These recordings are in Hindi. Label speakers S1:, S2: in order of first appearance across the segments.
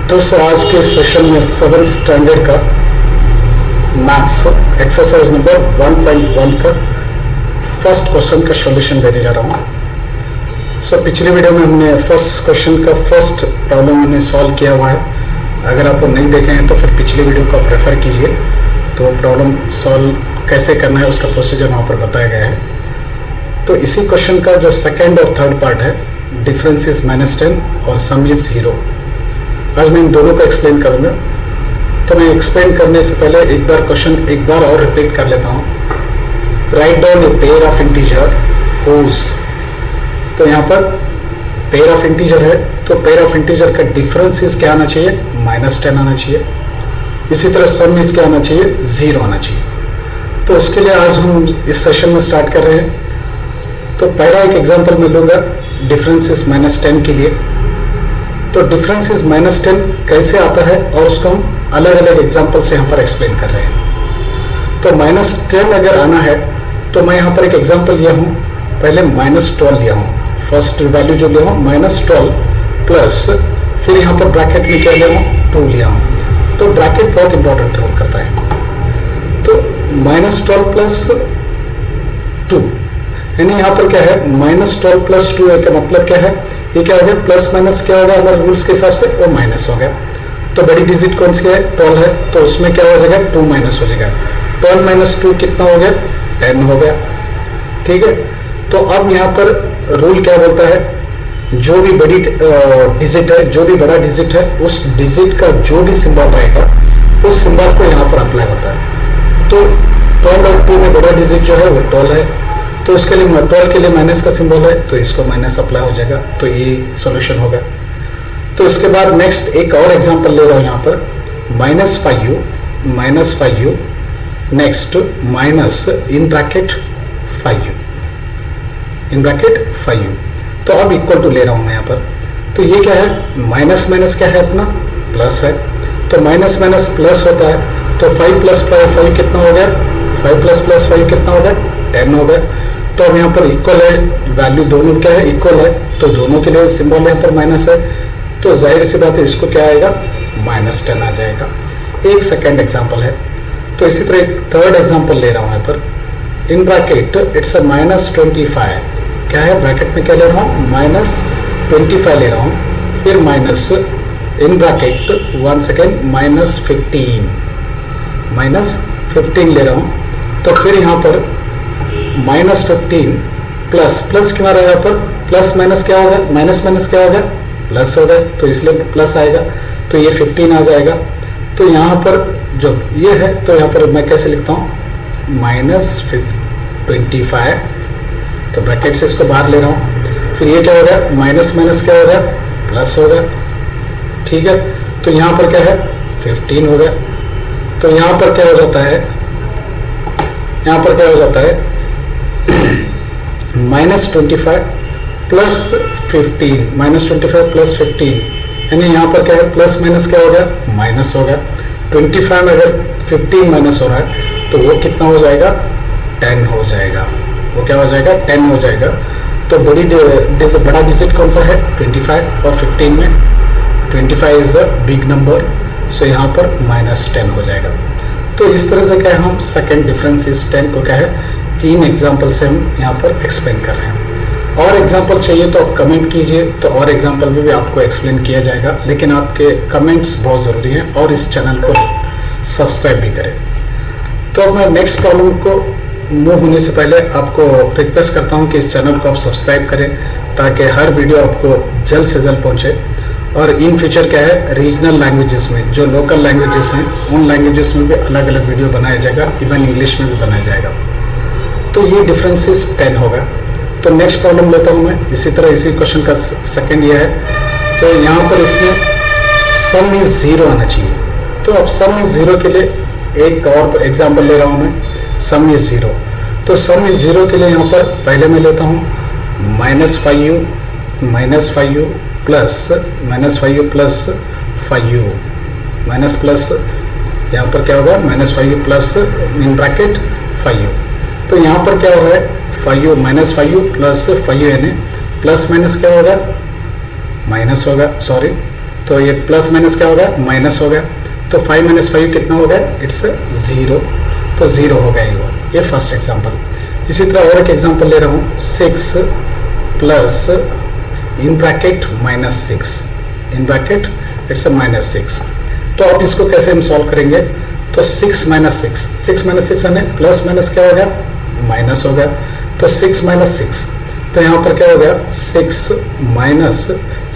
S1: दोस्तों आज के सेशन में 7th स्टैंडर्ड का मैथ्स एक्सरसाइज नंबर 1.1 का फर्स्ट क्वेश्चन का सॉल्यूशन देने जा रहा हूँ। सो पिछले वीडियो में हमने फर्स्ट क्वेश्चन का फर्स्ट प्रॉब्लम हमने सॉल्व किया हुआ है। अगर आप वो नहीं देखे हैं तो फिर पिछले वीडियो को आप रेफर कीजिए, तो प्रॉब्लम सॉल्व कैसे करना है उसका प्रोसीजर वहाँ पर बताया गया है। तो इसी क्वेश्चन का जो सेकेंड और थर्ड पार्ट है, डिफरेंस इज -10 और सम इज 0, आज मैं इन दोनों को एक्सप्लेन करूंगा। तो मैं एक्सप्लेन करने से पहले एक बार क्वेश्चन एक बार और रिपीट कर लेता हूँ। Write down a pair of integer whose, तो यहाँ पर पेयर ऑफ इंटीजर है, तो पेयर ऑफ इंटीजर का डिफरेंस इज क्या आना चाहिए, -10 आना चाहिए। इसी तरह सम इज क्या आना चाहिए, 0 आना चाहिए। तो उसके लिए आज हम इस सेशन में स्टार्ट कर रहे हैं। तो पहला एक एग्जाम्पल मैं लूंगा डिफरेंस इज -10 के लिए। तो डिफरेंस इज -10 कैसे आता है और उसको हम अलग अलग एग्जाम्पल से यहाँ पर एक्सप्लेन कर रहे हैं। तो -10 अगर आना है तो मैं यहाँ पर एक एग्जाम्पल लिया हूँ, पहले -12 लिया हूँ, फर्स्ट वैल्यू जो लिया हूँ -12 प्लस फिर यहाँ पर ब्रैकेट में क्या लिया हूँ, 2 लिया हूँ। तो ब्रैकेट बहुत इंपॉर्टेंट रोल करता है। तो -12 प्लस 2 यानी यहाँ पर क्या है, -12 प्लस 2 का मतलब क्या है, ये क्या हो गया, प्लस माइनस क्या होगा हमारे रूल्स के हिसाब से, वो माइनस हो गया। तो बड़ी डिजिट कौन सी है, 12 है, तो उसमें क्या हो जाएगा, 2 माइनस हो जाएगा। 12 माइनस 2 कितना हो गया, 10 हो गया। ठीक है, तो अब यहाँ पर रूल क्या बोलता है, जो भी बड़ी डिजिट है, जो भी बड़ा डिजिट है, उस डिजिट का जो भी सिंबल रहेगा उस सिंबल को यहाँ पर अप्लाई होता है। तो 12 और 2 में बड़ा डिजिट जो है वो 12 है, तो उसके लिए 12 के लिए माइनस का सिंबल है, तो इसको माइनस अप्लाई हो जाएगा। तो ये सॉल्यूशन होगा। तो इसके बाद नेक्स्ट एक और एग्जांपल ले रहा हूँ यहाँ पर, -5u next minus in bracket 5u। तो अब इक्वल टू ले रहा हूँ मैं यहाँ पर। तो ये क्या है, माइनस माइनस क्या है अपना, प्लस है। तो माइनस माइनस प्लस होता है, तो 5 प्लस 5 कितना हो गया, 5 प्लस 5 कितना हो गया, 10 हो गया। तो अब यहाँ पर इक्वल है, वैल्यू दोनों क्या है, इक्वल है, तो दोनों के लिए सिंबल यहाँ पर माइनस है, तो जाहिर सी बात है इसको क्या आएगा, -10 आ जाएगा। एक सेकेंड एग्जांपल है। तो इसी तरह एक थर्ड एग्जांपल ले रहा हूँ यहाँ पर, इन ब्रैकेट इट्स -25, क्या है ब्रैकेट में क्या ले रहा हूँ, -25 ले रहा हूँ, फिर minus in bracket one second -15 ले रहा हूँ। तो फिर यहाँ पर -15 प्लस प्लस क्यों आ रहा है, यहाँ पर प्लस माइनस क्या होगा, माइनस माइनस क्या होगा, प्लस होगा, तो इसलिए प्लस आएगा, तो ये 15 आ जाएगा। तो यहाँ पर जो ये है, तो यहाँ पर मैं कैसे लिखता हूँ, -25, तो ब्रैकेट से इसको बाहर ले रहा हूँ, फिर ये क्या होगा, माइनस माइनस क्या होगा, प्लस होगा। ठीक है, तो यहाँ पर क्या है, 15 हो गया। तो यहाँ पर क्या हो जाता है, यहाँ पर क्या हो जाता है, -25 प्लस 15, -25 प्लस 15, यानी यहाँ पर क्या है, प्लस माइनस क्या हो गया, माइनस हो गया। 25 में अगर 15 माइनस हो रहा है तो वो कितना हो जाएगा, 10 हो जाएगा। वो क्या हो जाएगा, 10 हो जाएगा। तो बड़ा डिजिट कौन सा है, 25, और 15 में 25 इज द बिग नंबर, सो यहाँ पर -10 हो जाएगा। तो इस तरह से क्या है, हम सेकेंड डिफरेंस इज 10 को क्या है, 3 एग्जाम्पल से हम यहाँ पर एक्सप्लेन कर रहे हैं। और एग्जाम्पल चाहिए तो आप कमेंट कीजिए, तो और एग्जाम्पल भी आपको एक्सप्लेन किया जाएगा, लेकिन आपके कमेंट्स बहुत ज़रूरी हैं, और इस चैनल को सब्सक्राइब भी करें। तो अब मैं नेक्स्ट प्रॉब्लम को मूव होने से पहले आपको रिक्वेस्ट करता हूँ कि इस चैनल को आप सब्सक्राइब करें, ताकि हर वीडियो आपको जल्द से जल्द पहुँचे। और इन फ्यूचर क्या है, रीजनल लैंग्वेजेस में, जो लोकल लैंग्वेजेस हैं, उन लैंग्वेजेस में भी अलग अलग वीडियो बनाया जाएगा, इवन इंग्लिश में भी बनाया जाएगा। तो ये डिफरेंसेस 10 होगा। तो नेक्स्ट प्रॉब्लम लेता हूँ मैं, इसी तरह इसी क्वेश्चन का सेकंड ये है। तो यहाँ पर इसमें सम इज 0 आना चाहिए। तो अब सम इज 0 के लिए एक और एग्जाम्पल ले रहा हूँ मैं, सम इज 0। तो सम इज 0 के लिए यहाँ पर पहले मैं लेता हूँ -5u plus -5u minus plus, यहाँ पर क्या होगा, -5u plus in bracket 5u। तो यहाँ पर क्या हो रहा है, 5u प्लस 5u, यानी प्लस माइनस क्या होगा, माइनस होगा, सॉरी, तो ये प्लस माइनस क्या हो गया, माइनस हो गया। तो 5 माइनस 5 कितना हो गया, इट्स 0, तो 0 हो गया ये फर्स्ट एग्जांपल। इसी तरह और एक एग्जांपल ले रहा हूँ, 6 plus in bracket minus 6, in bracket it's -6। तो अब इसको कैसे हम सॉल्व करेंगे, तो 6 माइनस 6 यानी प्लस माइनस क्या हो गया, माइनस हो गया। तो 6 माइनस 6, तो यहाँ पर क्या हो गया, 6 माइनस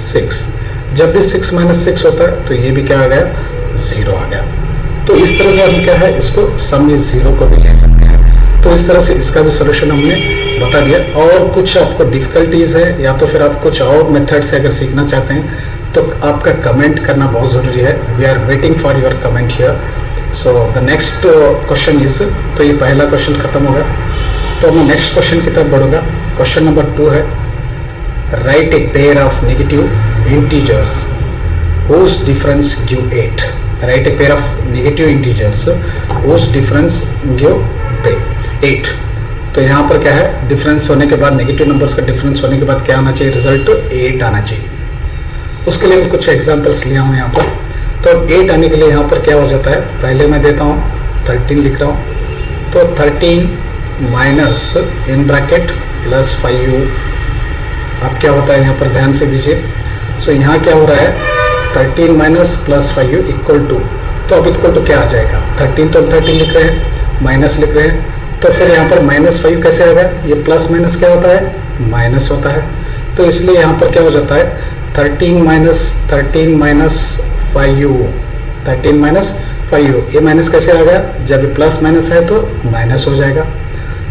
S1: 6। जब भी 6 माइनस 6 होता है तो ये भी क्या आ गया, 0 आ गया। तो इस तरह से हम क्या है, इसको सम में 0 को भी ले सकते हैं। तो इस तरह से इसका भी सोल्यूशन हमने बता दिया। और कुछ आपको डिफिकल्टीज है या तो फिर आप कुछ और मेथड से अगर सीखना चाहते हैं तो आपका कमेंट करना बहुत ज़रूरी है। We are waiting for your comment here. So the next question is, तो ये पहला क्वेश्चन खत्म होगा, तो मैं नेक्स्ट क्वेश्चन की तरफ बढ़ूंगा। क्वेश्चन नंबर 2 है, right A pair of negative integers whose difference give 8. Write a pair of negative integers whose difference give 8. तो यहाँ पर क्या है, डिफरेंस होने के बाद, नेगेटिव नंबर्स का डिफरेंस होने के बाद क्या आना चाहिए, रिजल्ट 8 आना चाहिए। उसके लिए मैं कुछ एग्जांपल्स लिया हूँ यहाँ पर। तो 8 आने के लिए यहाँ पर क्या हो जाता है, पहले मैं देता हूँ 13 लिख रहा हूँ। तो 13 minus in bracket plus 5u, अब क्या होता है यहाँ पर ध्यान से दीजिए। सो यहाँ क्या हो रहा है, 13 minus plus 5u equal to, तो अब इक्वल टू क्या आ जाएगा, 13 तो 13 लिख रहे हैं, माइनस लिख रहे हैं, तो फिर यहाँ पर माइनस 5 कैसे आ गया, ये प्लस माइनस क्या होता है, माइनस होता है। तो इसलिए यहाँ पर क्या हो जाता है, 13 माइनस 5u, 13 माइनस 5u, ये माइनस कैसे आ गया, जब ये प्लस माइनस है तो माइनस हो जाएगा।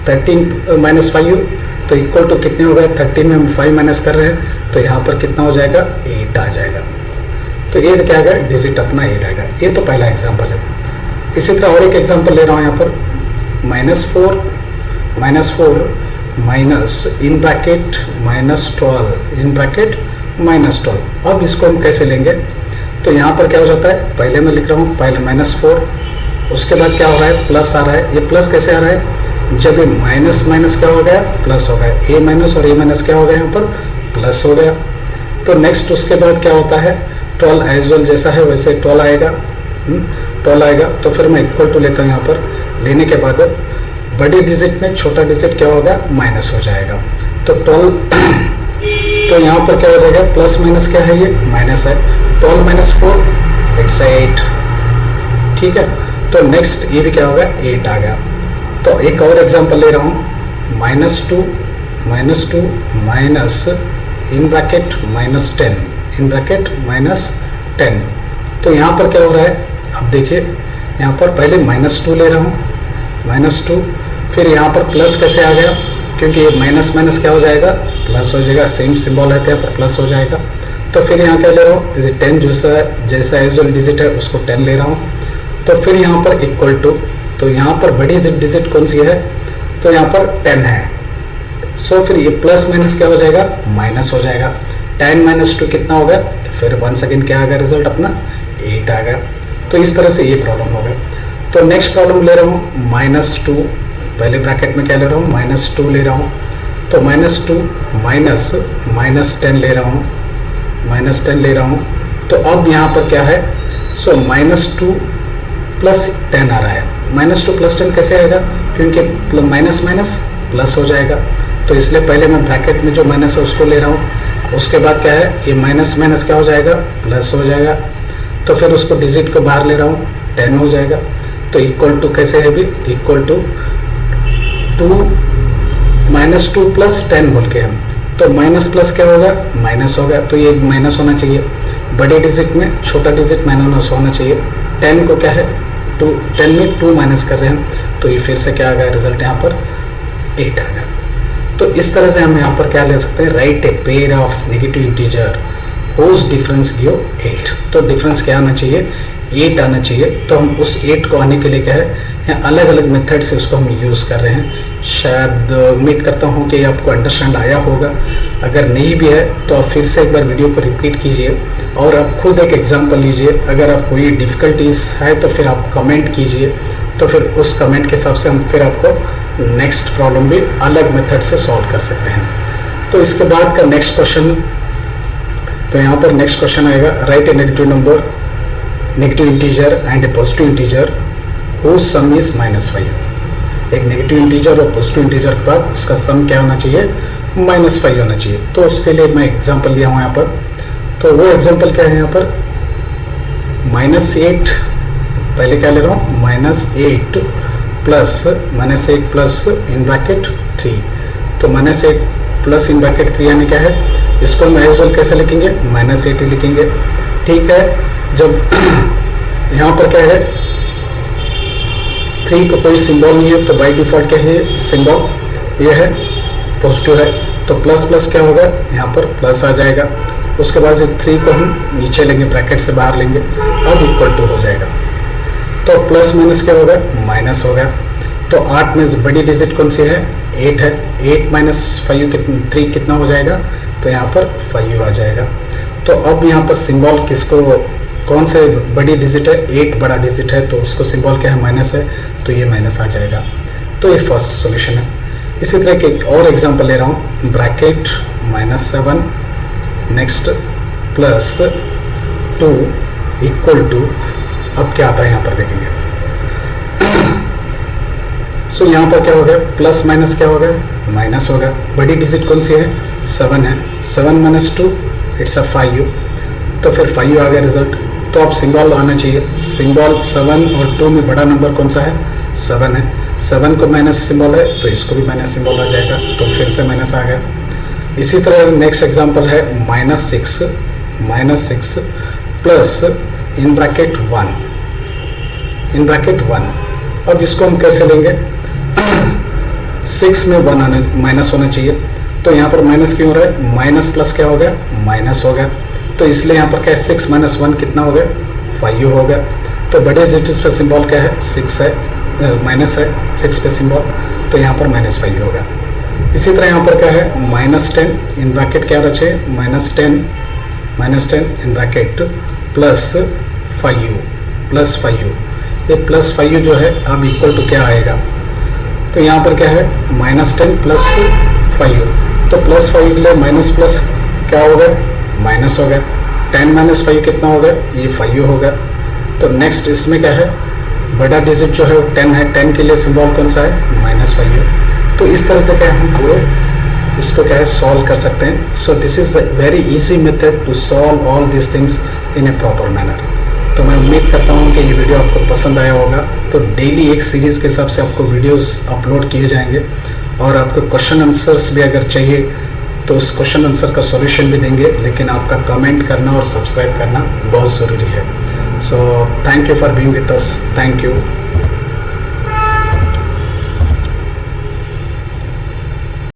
S1: 13 माइनस 5u तो इक्वल टू कितने हो गए, 13 में हम 5 माइनस कर रहे हैं तो यहाँ पर कितना हो जाएगा, 8 आ जाएगा। तो ये क्या आ गया, डिजिट अपना 8 आएगा। ये तो पहला एग्जाम्पल है। इसी तरह और एक एग्जाम्पल ले रहा हूँ यहाँ पर, -4 minus in bracket -12 in bracket -12। अब इसको हम कैसे लेंगे, तो यहाँ पर क्या हो जाता है, पहले मैं लिख रहा हूँ, पहले -4, उसके बाद क्या हो रहा है, प्लस आ रहा है। ये प्लस कैसे आ रहा है, जब ये माइनस माइनस क्या हो गया, प्लस हो गया, ए माइनस और ए माइनस क्या हो गया, यहाँ पर प्लस हो गया। तो नेक्स्ट उसके बाद क्या होता है, 12 एज वेल जैसा है वैसे 12 आएगा, 12 आएगा। तो फिर मैं इक्वल टू लेता हूँ, यहाँ पर लेने के बाद बड़ी डिजिट में छोटा डिजिट क्या होगा, माइनस हो जाएगा। तो 12 तो यहाँ पर क्या हो जाएगा, प्लस माइनस क्या है, ये माइनस है, 12 माइनस 4 इट्स 8, ठीक है। तो नेक्स्ट ये भी क्या होगा, 8 आ गया। तो एक और एग्जांपल ले रहा हूँ, -2 minus in bracket -10 in bracket -10। तो यहाँ पर क्या हो रहा है, अब देखिए यहाँ पर पहले -2 ले रहा हूँ, -2, फिर यहाँ पर प्लस कैसे आ गया, क्योंकि ये माइनस माइनस क्या हो जाएगा, प्लस हो जाएगा, सेम सिंबल है तो यहाँ पर प्लस हो जाएगा। तो फिर यहाँ क्या ले रहा हूँ, इसे 10 जैसा एज वेल डिजिट है उसको 10 ले रहा हूँ। तो फिर यहाँ पर इक्वल टू, तो यहाँ पर बड़ी डिजिट कौन सी है, तो यहाँ पर 10 है। सो फिर ये प्लस माइनस क्या हो जाएगा, माइनस हो जाएगा। 10 माइनस 2 कितना होगा, फिर 1 सेकेंड क्या आ गया, रिजल्ट अपना 8 आ गया। तो इस तरह से ये प्रॉब्लम हो गया। तो नेक्स्ट प्रॉब्लम ले रहा हूँ, -2, पहले ब्रैकेट में क्या ले रहा हूँ, -2 ले रहा हूँ। तो -2 माइनस -10 ले रहा हूँ, -10 ले रहा हूँ। तो अब यहाँ पर क्या है, सो -2 प्लस 10 आ रहा है। -2 प्लस 10 कैसे आएगा, क्योंकि माइनस माइनस प्लस हो जाएगा। तो इसलिए पहले मैं ब्रैकेट में जो माइनस है उसको ले रहा हूँ, उसके बाद क्या है, ये माइनस माइनस क्या हो जाएगा, प्लस हो जाएगा। तो फिर उसको डिजिट को बाहर ले रहा हूँ, 10 हो जाएगा। तो इक्वल टू कैसे है भी, इक्वल टू 2 प्लस 10 बोल के हम, तो माइनस प्लस क्या होगा, माइनस होगा। तो ये माइनस होना चाहिए, बड़े डिजिट में छोटा डिजिट माइनस होना चाहिए। 10 को क्या है, 10 में 2 माइनस कर रहे हैं, तो ये फिर से क्या आ गया, रिजल्ट यहाँ पर 8 आ गया। तो इस तरह से हम यहाँ पर क्या ले सकते हैं, right A pair of negative integer whose difference give 8। तो डिफरेंस क्या आना चाहिए, 8 आना चाहिए। तो हम उस 8 को आने के लिए क्या है, यहाँ अलग अलग मेथड से उसको हम यूज़ कर रहे हैं। शायद उम्मीद करता हूँ कि आपको अंडरस्टैंड आया होगा। अगर नहीं भी है तो आप फिर से एक बार वीडियो को रिपीट कीजिए और आप खुद एक एग्जांपल लीजिए। अगर आप कोई डिफ़िकल्टीज है तो फिर आप कमेंट कीजिए, तो फिर उस कमेंट के हिसाब से हम फिर आपको नेक्स्ट प्रॉब्लम भी अलग मेथड से सॉल्व कर सकते हैं। तो इसके बाद का नेक्स्ट क्वेश्चन तो यहाँ पर नेक्स्ट क्वेश्चन आएगा, write a negative number, negative integer and a positive integer whose sum is -5। एक नेगेटिव इंटीजर और पॉजिटिव इंटीजर के बाद उसका सम क्या होना चाहिए, -5 होना चाहिए। तो उसके लिए मैं एग्जांपल लिया हूँ यहाँ पर। तो वो एग्जांपल क्या है यहाँ पर, -8, पहले क्या ले रहा हूँ, -8 प्लस इन ब्रैकेट 3। तो -8 प्लस इन ब्रैकेट 3 यानी क्या है, इसको हम एज वेल कैसे लिखेंगे, -8 ही लिखेंगे। ठीक है, जब यहाँ पर क्या है, 3 को कोई सिंबल नहीं है तो बाय डिफॉल्ट क्या है, सिंबल ये है पॉजिटिव है, तो प्लस प्लस क्या होगा, यहाँ पर प्लस आ जाएगा। उसके बाद 3 को हम नीचे लेंगे, ब्रैकेट से बाहर लेंगे, अब इक्वल टू हो जाएगा। तो प्लस माइनस क्या होगा, माइनस होगा। तो 8 में बड़ी डिजिट कौन सी है, 8 है। 8 माइनस 3 कितना हो जाएगा, तो यहाँ पर 5 आ जाएगा। तो अब यहाँ पर सिंबल किसको, कौन से बड़ी डिजिट है, 8 बड़ा डिजिट है, तो उसको सिंबल क्या है, माइनस है, तो ये माइनस आ जाएगा। तो ये फर्स्ट सॉल्यूशन है। इसी तरह के एक और एग्जांपल ले रहा हूँ, ब्रैकेट -7 नेक्स्ट +2 इक्वल टू, अब क्या आता है यहाँ पर देखेंगे। सो यहाँ पर क्या हो गया, प्लस माइनस क्या हो गया, माइनस होगा। बड़ी डिजिट कौन सी है, 7 है। 7 - 2 इट्स 5, तो फिर 5 आ गया रिजल्ट। तो अब सिंबल आना चाहिए, सिंबल 7 और 2 में बड़ा नंबर कौन सा है, 7 है। 7 को माइनस सिंबल है, तो इसको भी माइनस सिंबल आ जाएगा, तो फिर से माइनस आ गया। इसी तरह नेक्स्ट एग्जांपल है -6 प्लस इन ब्रैकेट 1। अब इसको हम कैसे लेंगे, 6 में 1 माइनस होना चाहिए, तो यहाँ पर माइनस क्यों हो रहा है, माइनस प्लस क्या हो गया, माइनस हो गया। तो इसलिए यहाँ पर क्या है, 6 - 1 कितना हो गया, 5 हो गया। तो बड़े डिजिट पे सिंबल क्या है, 6 है, माइनस है 6 पे सिंबल, तो यहाँ पर -5 होगा। इसी तरह यहाँ पर क्या है, -10 इन ब्रैकेट क्या रचे, -10 इन ब्रैकेट +5 ये +5 जो है अब इक्वल टू क्या आएगा, तो यहाँ पर क्या है, -10 + 5, तो +5 के लिए माइनस प्लस क्या हो गया, माइनस हो गया। 10 - 5 कितना हो गया, ये 5 हो गया। तो नेक्स्ट इसमें क्या है, बड़ा डिजिट जो है वो 10 है, 10 के लिए सिंबल कौन सा है, -5। तो इस तरह से क्या हम पूरे इसको क्या है, सॉल्व कर सकते हैं। So this is the very easy method to solve all this things in a proper manner. तो मैं उम्मीद करता हूँ कि ये वीडियो आपको पसंद आया होगा। तो डेली एक सीरीज़ के हिसाब से आपको वीडियोस अपलोड किए जाएंगे, और आपको क्वेश्चन आंसर्स भी अगर चाहिए तो उस क्वेश्चन आंसर का सॉल्यूशन भी देंगे, लेकिन आपका कमेंट करना और सब्सक्राइब करना बहुत ज़रूरी है। So thank you for being with us, thank you.